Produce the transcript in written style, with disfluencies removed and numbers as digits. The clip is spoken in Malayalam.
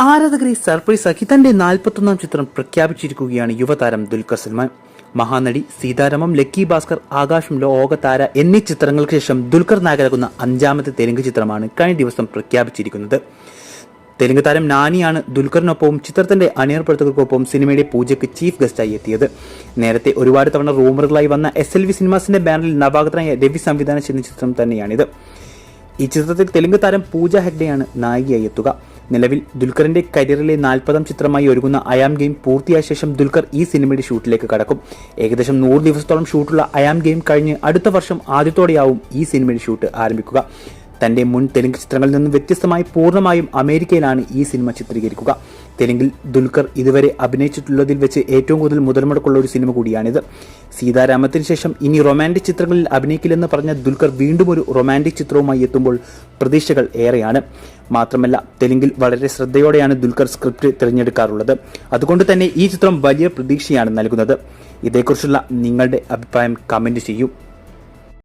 ആരാധകരെ സർപ്രൈസ് ആക്കി തന്റെ 41ാം ചിത്രം പ്രഖ്യാപിച്ചിരിക്കുകയാണ് യുവതാരം ദുൽഖർ സൽമാൻ. മഹാനടി, സീതാരാമം, ലക്കി ഭാസ്കർ, ആകാശം, ലോകതാര എന്നീ ചിത്രങ്ങൾക്ക് ശേഷം ദുൽഖർ നായകനാകുന്ന 5ാമത്തെ തെലുങ്ക് ചിത്രമാണ് കഴിഞ്ഞ ദിവസം പ്രഖ്യാപിച്ചിരിക്കുന്നത്. തെലുങ്ക് താരം നാനിയാണ് ദുൽഖറിനൊപ്പവും ചിത്രത്തിന്റെ അണിയർ പ്രവർത്തകർക്കൊപ്പം സിനിമയുടെ പൂജയ്ക്ക് ചീഫ് ഗസ്റ്റായി എത്തിയത്. നേരത്തെ ഒരുപാട് തവണ റൂമറുകളായി വന്ന SLV സിനിമാസിന്റെ ബാനറിൽ നവാഗതനായ രവി സംവിധാനം ചെയ്യുന്ന ചിത്രം തന്നെയാണിത്. ഈ ചിത്രത്തിൽ തെലുങ്ക് താരം പൂജ ഹെഗ്ഡെയാണ് നായികയായി എത്തുക. നിലവിൽ ദുൽഖറിന്റെ കരിയറിലെ 40ാം ചിത്രമായി ഒരുങ്ങുന്ന അയാം ഗെയിം പൂർത്തിയായ ശേഷം ദുൽഖർ ഈ സിനിമയുടെ ഷൂട്ടിലേക്ക് കടക്കും. ഏകദേശം 100 ദിവസത്തോളം ഷൂട്ടുള്ള അയാം ഗെയിം കഴിഞ്ഞ് അടുത്ത വർഷം ആദ്യത്തോടെയാവും ഈ സിനിമയുടെ ഷൂട്ട് ആരംഭിക്കുക. തന്റെ മുൻ തെലുങ്ക് ചിത്രങ്ങളിൽ നിന്നും വ്യത്യസ്തമായി പൂർണ്ണമായും അമേരിക്കയിലാണ് ഈ സിനിമ ചിത്രീകരിക്കുക. തെലുങ്കിൽ ദുൽഖർ ഇതുവരെ അഭിനയിച്ചിട്ടുള്ളതിൽ വെച്ച് ഏറ്റവും കൂടുതൽ മുതൽമുടക്കുള്ള ഒരു സിനിമ കൂടിയാണിത്. സീതാരാമത്തിന് ശേഷം ഇനി റൊമാൻറ്റിക് ചിത്രങ്ങളിൽ അഭിനയിക്കില്ലെന്ന് പറഞ്ഞ ദുൽഖർ വീണ്ടും ഒരു റൊമാൻറ്റിക് ചിത്രവുമായി എത്തുമ്പോൾ പ്രതീക്ഷകൾ ഏറെയാണ്. മാത്രമല്ല, തെലുങ്കിൽ വളരെ ശ്രദ്ധയോടെയാണ് ദുൽഖർ സ്ക്രിപ്റ്റ് തിരഞ്ഞെടുക്കാറുള്ളത്. അതുകൊണ്ട് തന്നെ ഈ ചിത്രം വലിയ പ്രതീക്ഷയാണ് നൽകുന്നത്. ഇതേക്കുറിച്ചുള്ള നിങ്ങളുടെ അഭിപ്രായം കമന്റ് ചെയ്യൂ.